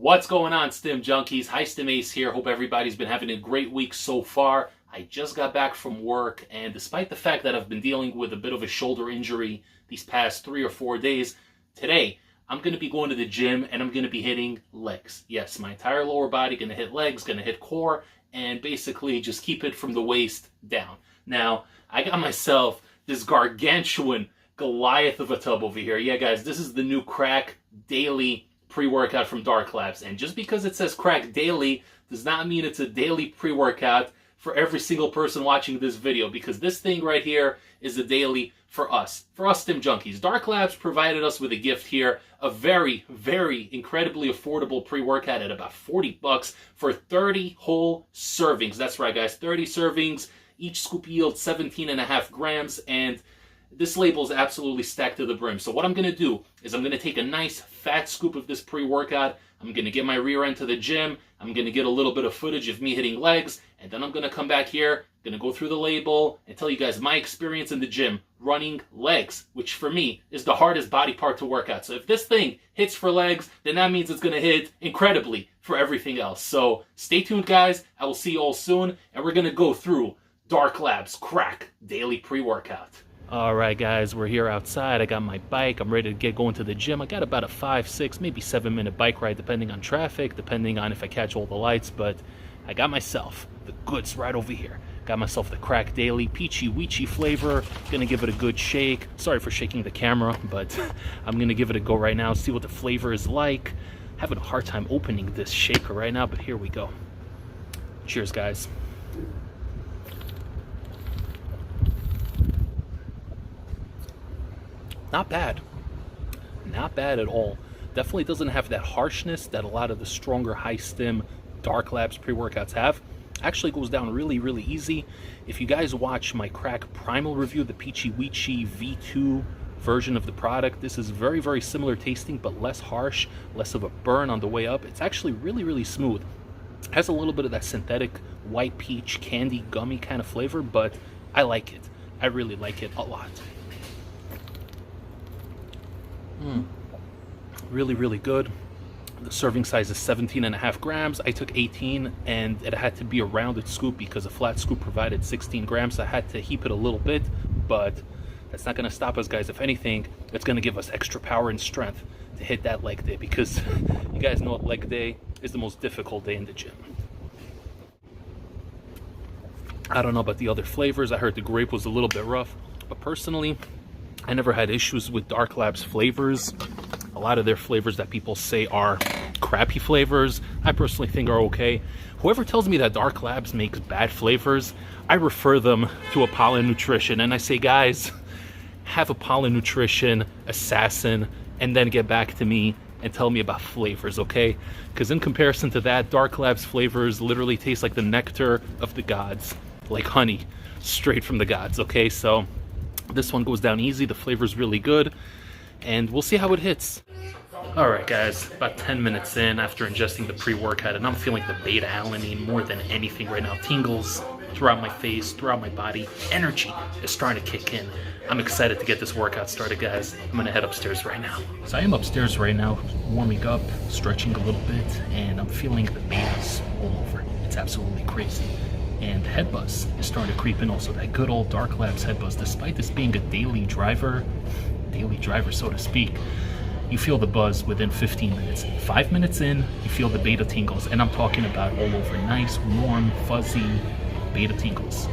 What's going on, Stim Junkies? High Stim Ace here. Hope everybody's been having a great week so far. I just got back from work, and despite the fact that I've been dealing with a bit of a shoulder injury these past 3 or 4 days, today I'm going to be going to the gym and I'm going to be hitting legs. Yes, my entire lower body going to hit legs, going to hit core, and basically just keep it from the waist down. Now, I got myself this gargantuan Goliath of a tub over here. Yeah, guys, this is the new Crack Daily pre-workout from Dark Labs. And just because it says Crack Daily does not mean it's a daily pre-workout for every single person watching this video, because this thing right here is a daily for us Stim Junkies. Dark Labs provided us with a gift here, a very, very incredibly affordable pre-workout at about 40 bucks for 30 whole servings. That's right, guys, 30 servings. Each scoop yields 17.5 grams, and this label is absolutely stacked to the brim. So what I'm going to do is I'm going to take a nice fat scoop of this pre-workout. I'm going to get my rear end to the gym. I'm going to get a little bit of footage of me hitting legs. And then I'm going to come back here, going to go through the label and tell you guys my experience in the gym running legs, which for me is the hardest body part to work out. So if this thing hits for legs, then that means it's going to hit incredibly for everything else. So stay tuned, guys. I will see you all soon. And we're going to go through Dark Labs Crack Daily Pre-Workout. All right, guys, we're here outside. I got my bike. I'm ready to get going to the gym. I got about a 5, 6, maybe 7-minute bike ride, depending on traffic, depending on if I catch all the lights. But I got myself the goods right over here. Got myself the Crack Daily Peachy Weechy flavor. Gonna give it a good shake. Sorry for shaking the camera, but I'm gonna give it a go right now, see what the flavor is like. Having a hard time opening this shaker right now, but here we go. Cheers, guys. Not bad. Not bad at all. Definitely doesn't have that harshness that a lot of the stronger High Stim Dark Labs pre-workouts have. Actually goes down really, really easy. If you guys watch my Crack Primal review, the Peachy Weechy V2 version of the product, this is very, very similar tasting, but less harsh, less of a burn on the way up. It's actually really, really smooth. Has a little bit of that synthetic white peach candy gummy kind of flavor, but I like it. I really like it a lot. Really, really good. The serving size is 17.5 grams. I took 18, and it had to be a rounded scoop because a flat scoop provided 16 grams. So I had to heap it a little bit, but that's not going to stop us, guys. If anything, it's going to give us extra power and strength to hit that leg day, because you guys know leg day is the most difficult day in the gym. I don't know about the other flavors. I heard the grape was a little bit rough, but personally, I never had issues with Dark Labs flavors. A lot of their flavors that people say are crappy flavors, I personally think are okay. Whoever tells me that Dark Labs makes bad flavors, I refer them to Apollo Nutrition, and I say, guys, have Apollo Nutrition, Assassin, and then get back to me and tell me about flavors, okay? Because in comparison to that, Dark Labs flavors literally taste like the nectar of the gods, like honey, straight from the gods, okay? So this one goes down easy. The flavor's really good, and we'll see how it hits. All right, guys, about 10 minutes in after ingesting the pre-workout, and I'm feeling the beta-alanine more than anything right now. Tingles throughout my face, throughout my body. Energy is starting to kick in. I'm excited to get this workout started, guys. I'm gonna head upstairs right now. So I am upstairs right now, warming up, stretching a little bit, and I'm feeling the betas all over. It's absolutely crazy. And head buzz is starting to creep in also, that good old Dark Labs head buzz. Despite this being a daily driver so to speak, you feel the buzz within 15 minutes. 5 minutes in, you feel the beta tingles, and I'm talking about all over, nice, warm, fuzzy beta tingles.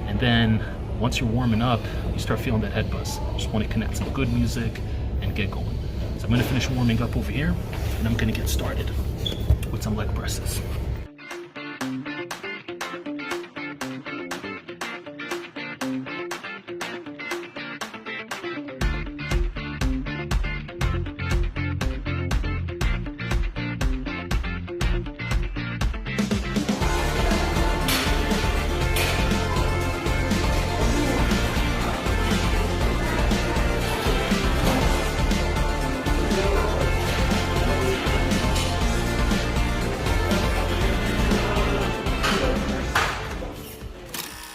And then once you're warming up, you start feeling that head buzz. Just want to connect some good music and get going. So I'm going to finish warming up over here, and I'm going to get started with some leg presses.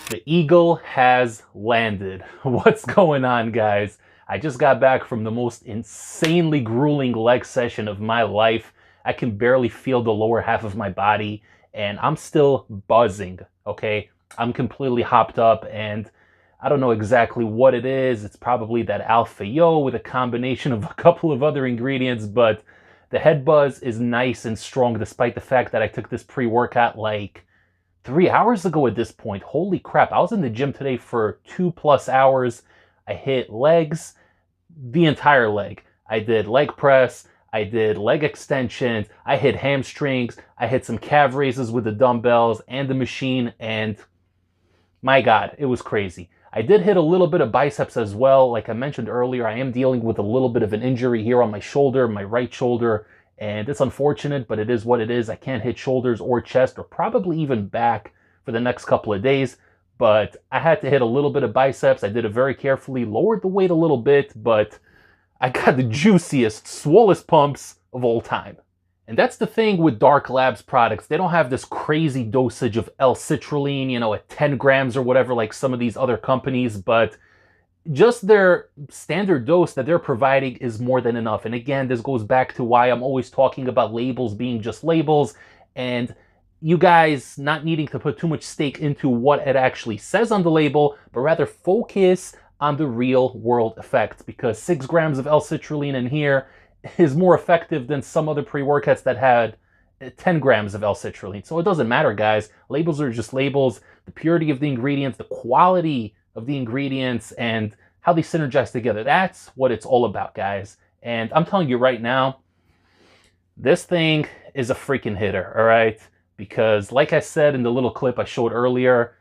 The eagle has landed. What's going on, guys? I just got back from the most insanely grueling leg session of my life. I can barely feel the lower half of my body, and I'm still buzzing, okay? I'm completely hopped up, and I don't know exactly what it is. It's probably that Alpha Yo with a combination of a couple of other ingredients, but the head buzz is nice and strong despite the fact that I took this pre-workout like 3 hours ago at this point. Holy crap, I was in the gym today for 2+ hours. I hit legs, the entire leg. I did leg press, I did leg extensions, I hit hamstrings, I hit some calf raises with the dumbbells and the machine, and my God, it was crazy. I did hit a little bit of biceps as well. Like I mentioned earlier, I am dealing with a little bit of an injury here on my shoulder, my right shoulder, and it's unfortunate, but it is what it is. I can't hit shoulders or chest or probably even back for the next couple of days, but I had to hit a little bit of biceps. I did it very carefully, lowered the weight a little bit, but I got the juiciest, swollest pumps of all time. And that's the thing with Dark Labs products. They don't have this crazy dosage of L-citrulline, you know, at 10 grams or whatever like some of these other companies, but just their standard dose that they're providing is more than enough. And again, this goes back to why I'm always talking about labels being just labels, and you guys not needing to put too much stake into what it actually says on the label, but rather focus on the real world effects, because 6 grams of L-citrulline in here is more effective than some other pre-workouts that had 10 grams of L-citrulline. So it doesn't matter, guys. Labels are just labels. The purity of the ingredients, the quality of the ingredients, and how they synergize together. That's what it's all about, guys. And I'm telling you right now, this thing is a freaking hitter, all right? Because like I said in the little clip I showed earlier,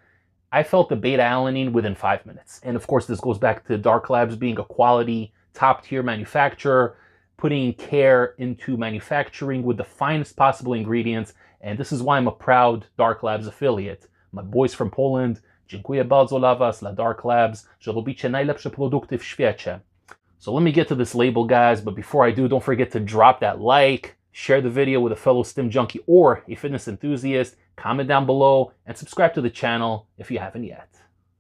I felt the beta-alanine within 5 minutes. And of course, this goes back to Dark Labs being a quality, top-tier manufacturer, putting care into manufacturing with the finest possible ingredients. And this is why I'm a proud Dark Labs affiliate. My boys from Poland, dziękuję bardzo dla was, dla Dark Labs, że robicie najlepsze produkty w świecie. So let me get to this label, guys, but before I do, don't forget to drop that like, share the video with a fellow stim junkie or a fitness enthusiast, comment down below, and subscribe to the channel if you haven't yet.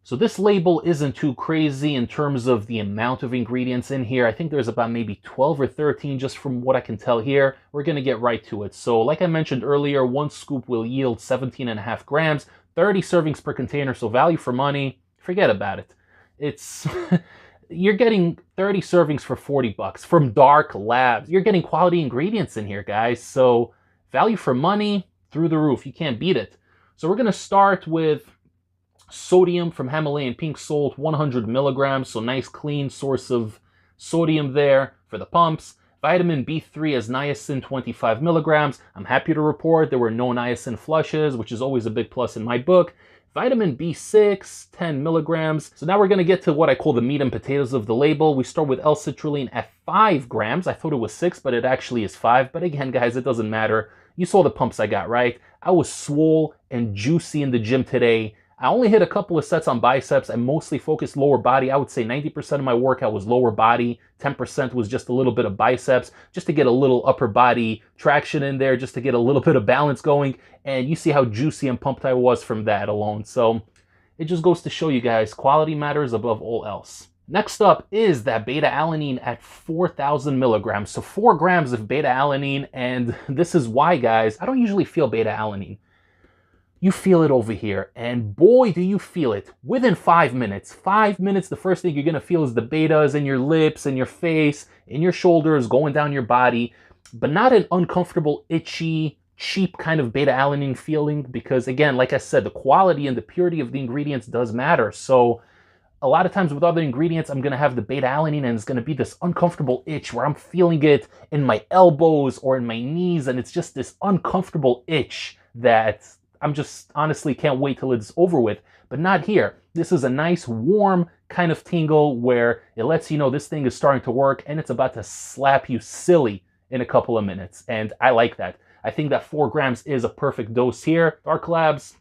So this label isn't too crazy in terms of the amount of ingredients in here. I think there's about maybe 12 or 13 just from what I can tell here. We're going to get right to it. So like I mentioned earlier, 1 scoop will yield 17.5 grams, 30 servings per container. So value for money, forget about it. It's you're getting 30 servings for 40 bucks from Dark Labs. You're getting quality ingredients in here, guys. So value for money through the roof. You can't beat it. So we're going to start with sodium from Himalayan pink salt, 100 milligrams. So nice clean source of sodium there for the pumps. Vitamin B3 as niacin, 25 milligrams. I'm happy to report there were no niacin flushes, which is always a big plus in my book. Vitamin B6, 10 milligrams. So now we're going to get to what I call the meat and potatoes of the label. We start with L-citrulline at 5 grams. I thought it was 6, but it actually is 5. But again, guys, it doesn't matter. You saw the pumps I got, right? I was swole and juicy in the gym today. I only hit a couple of sets on biceps. I mostly focused lower body. I would say 90% of my workout was lower body. 10% was just a little bit of biceps, just to get a little upper body traction in there, just to get a little bit of balance going. And you see how juicy and pumped I was from that alone. So it just goes to show you guys, quality matters above all else. Next up is that beta-alanine at 4,000 milligrams. So 4 grams of beta-alanine. And this is why, guys, I don't usually feel beta-alanine. You feel it over here, and boy, do you feel it within 5 minutes. 5 minutes, the first thing you're going to feel is the betas in your lips, in your face, in your shoulders, going down your body, but not an uncomfortable, itchy, cheap kind of beta-alanine feeling, because again, like I said, the quality and the purity of the ingredients does matter. So a lot of times with other ingredients, I'm going to have the beta-alanine and it's going to be this uncomfortable itch where I'm feeling it in my elbows or in my knees, and it's just this uncomfortable itch that I'm just honestly can't wait till it's over with. But not here. This is a nice warm kind of tingle where it lets you know this thing is starting to work and it's about to slap you silly in a couple of minutes. And I like that. I think that 4 grams is a perfect dose here. Dark Labs,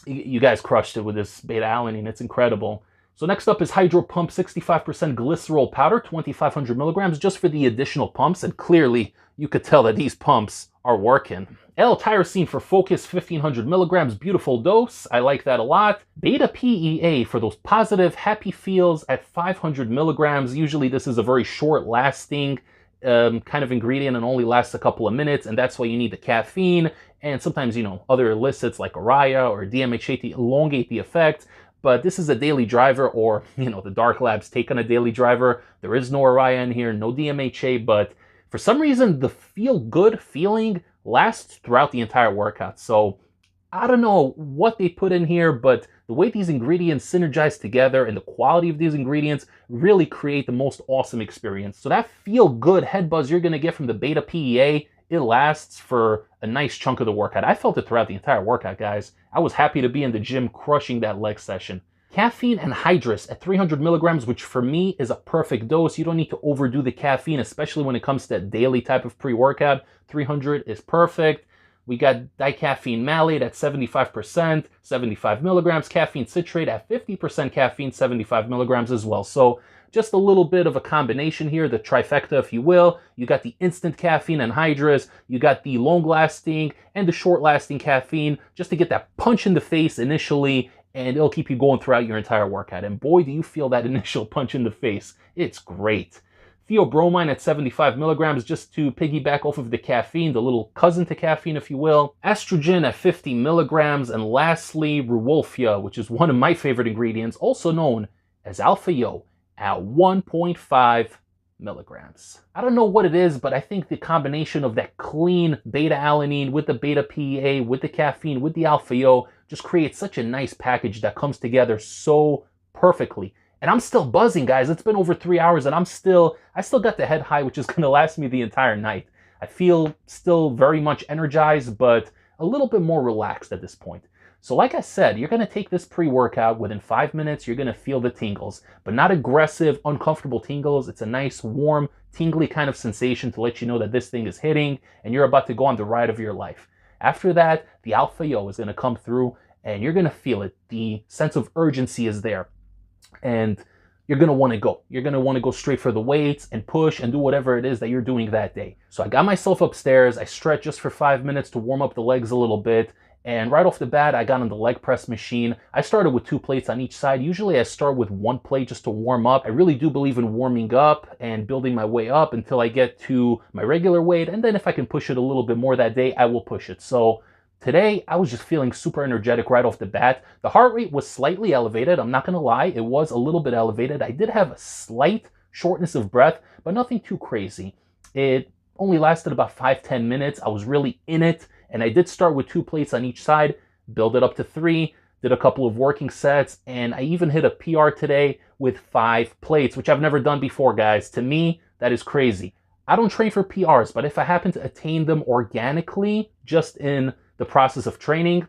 you guys crushed it with this beta-alanine. It's incredible. So next up is Hydro Pump 65% glycerol powder, 2,500 milligrams, just for the additional pumps. And clearly you could tell that these pumps are working. L-tyrosine for focus, 1,500 milligrams, beautiful dose. I like that a lot. Beta PEA for those positive, happy feels at 500 milligrams. Usually this is a very short lasting kind of ingredient and only lasts a couple of minutes, and that's why you need the caffeine and sometimes, other illicits like Araya or DMHA to elongate the effect. But this is a daily driver, or, the Dark Lab's take on a daily driver. There is no Araya in here, no DMHA, but for some reason, the feel-good feeling lasts throughout the entire workout. So I don't know what they put in here, but the way these ingredients synergize together and the quality of these ingredients really create the most awesome experience. So that feel-good head buzz you're going to get from the Beta PEA, it lasts for a nice chunk of the workout. I felt it throughout the entire workout, guys. I was happy to be in the gym crushing that leg session. Caffeine anhydrous at 300 milligrams, which for me is a perfect dose. You don't need to overdo the caffeine, especially when it comes to a daily type of pre-workout. 300 is perfect. We got dicaffeine malate at 75%, 75 milligrams, caffeine citrate at 50% caffeine, 75 milligrams as well. So just a little bit of a combination here, the trifecta, if you will. You got the instant caffeine anhydrous, you got the long-lasting and the short-lasting caffeine, just to get that punch in the face initially, and it'll keep you going throughout your entire workout. And boy, do you feel that initial punch in the face. It's great. Theobromine at 75 milligrams, just to piggyback off of the caffeine, the little cousin to caffeine, if you will. Estrogen at 50 milligrams. And lastly, Rewolfia, which is one of my favorite ingredients, also known as Alpha-Yo, at 1.5 milligrams. I don't know what it is, but I think the combination of that clean beta-alanine with the beta PEA, with the caffeine, with the Alpha-Yo, just creates such a nice package that comes together so perfectly. And I'm still buzzing, guys. It's been over 3 hours and I still got the head high, which is going to last me the entire night. I feel still very much energized, but a little bit more relaxed at this point. So like I said, you're going to take this pre-workout. Within 5 minutes, you're going to feel the tingles, but not aggressive, uncomfortable tingles. It's a nice, warm, tingly kind of sensation to let you know that this thing is hitting and you're about to go on the ride of your life. After that, the Alpha-Yo is going to come through and you're going to feel it. The sense of urgency is there. And you're going to want to go. You're going to want to go straight for the weights and push and do whatever it is that you're doing that day. So I got myself upstairs. I stretched just for 5 minutes to warm up the legs a little bit. And right off the bat, I got on the leg press machine. I started with 2 plates on each side. Usually I start with 1 plate just to warm up. I really do believe in warming up and building my way up until I get to my regular weight. And then if I can push it a little bit more that day, I will push it. So today, I was just feeling super energetic right off the bat. The heart rate was slightly elevated. I'm not going to lie. It was a little bit elevated. I did have a slight shortness of breath, but nothing too crazy. It only lasted about 5-10 minutes. I was really in it. And I did start with 2 plates on each side, build it up to 3, did a couple of working sets, and I even hit a PR today with 5 plates, which I've never done before, guys. To me, that is crazy. I don't train for PRs, but if I happen to attain them organically, just in the process of training,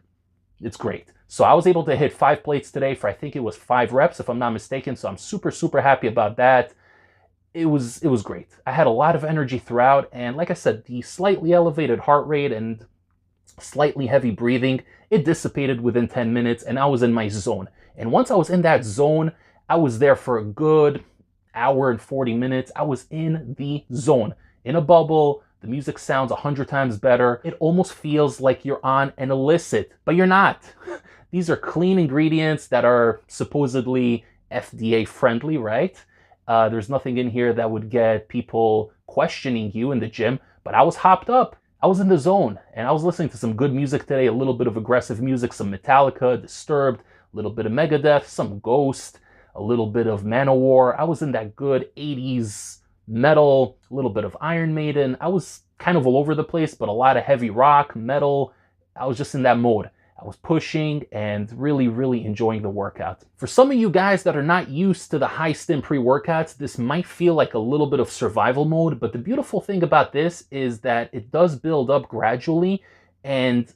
it's great. So I was able to hit 5 plates today for, I think it was 5 reps, if I'm not mistaken. So I'm super, super happy about that. It was great. I had a lot of energy throughout. And like I said, the slightly elevated heart rate and slightly heavy breathing, it dissipated within 10 minutes and I was in my zone. And once I was in that zone, I was there for a good hour and 40 minutes. I was in the zone, in a bubble. The music sounds 100 times better. It almost feels like you're on an illicit, but you're not. These are clean ingredients that are supposedly FDA friendly, right? There's nothing in here that would get people questioning you in the gym, but I was hopped up. I was in the zone and I was listening to some good music today, a little bit of aggressive music, some Metallica, Disturbed, a little bit of Megadeth, some Ghost, a little bit of Manowar. I was in that good 80s metal, a little bit of Iron Maiden. I was kind of all over the place, but a lot of heavy rock, metal. I was just in that mode. I was pushing and really, really enjoying the workout. For some of you guys that are not used to the high stim pre-workouts, this might feel like a little bit of survival mode, but the beautiful thing about this is that it does build up gradually, and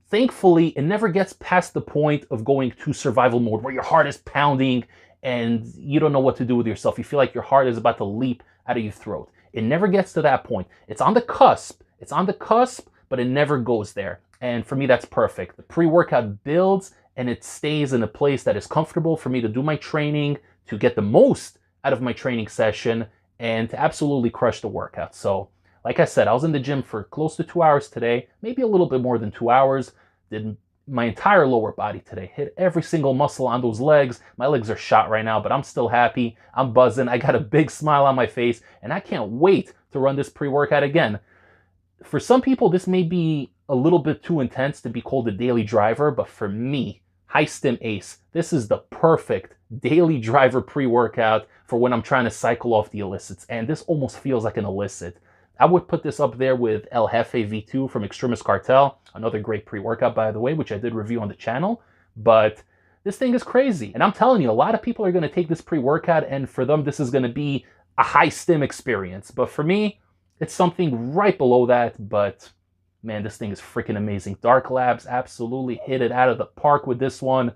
thankfully, it never gets past the point of going to survival mode where your heart is pounding and you don't know what to do with yourself. You feel like your heart is about to leap out of your throat. It never gets to that point. It's on the cusp. It's on the cusp, but it never goes there. And for me, that's perfect. The pre-workout builds and it stays in a place that is comfortable for me to do my training, to get the most out of my training session, and to absolutely crush the workout. So, like I said, I was in the gym for close to 2 hours today, maybe a little bit more than 2 hours. Did my entire lower body today, hit every single muscle on those legs. My legs are shot right now, but I'm still happy. I'm buzzing. I got a big smile on my face, and I can't wait to run this pre-workout again. For some people, this may be a little bit too intense to be called a daily driver, but for me, High Stim Ace, this is the perfect daily driver pre-workout for when I'm trying to cycle off the illicits, and this almost feels like an illicit. I would put this up there with El Jefe V2 from Extremis Cartel, another great pre-workout, by the way, which I did review on the channel, but this thing is crazy. And I'm telling you, a lot of people are going to take this pre-workout, and for them, this is going to be a high stim experience. But for me, it's something right below that, but man, this thing is freaking amazing. Dark Labs absolutely hit it out of the park with this one.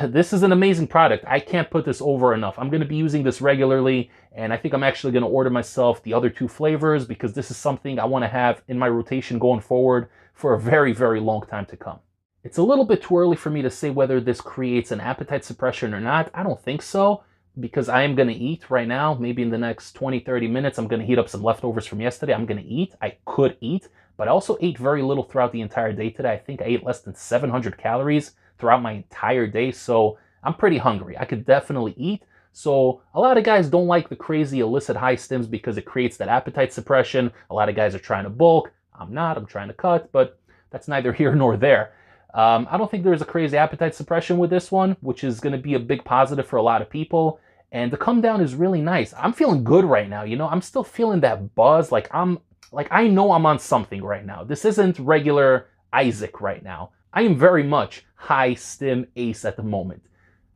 This is an amazing product. I can't put this over enough. I'm going to be using this regularly, and I think I'm actually going to order myself the other 2 flavors because this is something I want to have in my rotation going forward for a very, very long time to come. It's a little bit too early for me to say whether this creates an appetite suppression or not. I don't think so, because I am going to eat right now. Maybe in the next 20-30 minutes, I'm going to heat up some leftovers from yesterday. I'm going to eat. I could eat, but I also ate very little throughout the entire day today. I think I ate less than 700 calories throughout my entire day, so I'm pretty hungry. I could definitely eat. So a lot of guys don't like the crazy illicit high stims because it creates that appetite suppression. A lot of guys are trying to bulk. I'm not. I'm trying to cut, but that's neither here nor there. I don't think there's a crazy appetite suppression with this one, which is going to be a big positive for a lot of people. And the come down is really nice. I'm feeling good right now. You know, I'm still feeling that buzz. I know I'm on something right now. This isn't regular Isaac right now. I am very much High Stim Ace at the moment.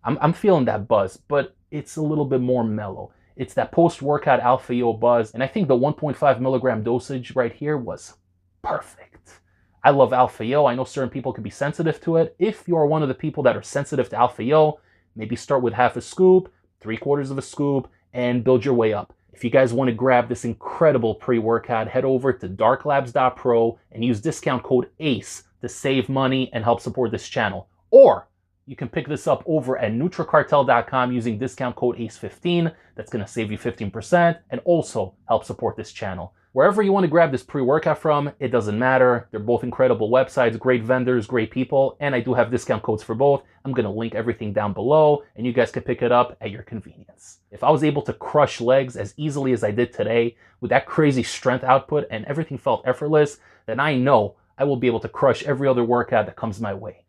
I'm feeling that buzz, but it's a little bit more mellow. It's that post-workout Alpha-Yo buzz, and I think the 1.5 milligram dosage right here was perfect. I love Alpha-Yo. I know certain people could be sensitive to it. If you're one of the people that are sensitive to Alpha-Yo, maybe start with half a scoop, 3/4 of a scoop, and build your way up. If you guys want to grab this incredible pre-workout, head over to darklabs.pro and use discount code ACE to save money and help support this channel. Or you can pick this up over at nutricartel.com using discount code ACE15. That's going to save you 15% and also help support this channel. Wherever you want to grab this pre-workout from, it doesn't matter. They're both incredible websites, great vendors, great people, and I do have discount codes for both. I'm going to link everything down below, and you guys can pick it up at your convenience. If I was able to crush legs as easily as I did today, with that crazy strength output and everything felt effortless, then I know I will be able to crush every other workout that comes my way.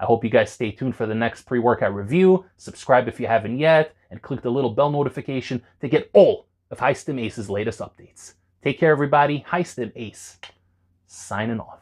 I hope you guys stay tuned for the next pre-workout review. Subscribe if you haven't yet, and click the little bell notification to get all of High Stim Ace's latest updates. Take care, everybody. High Stim Ace, signing off.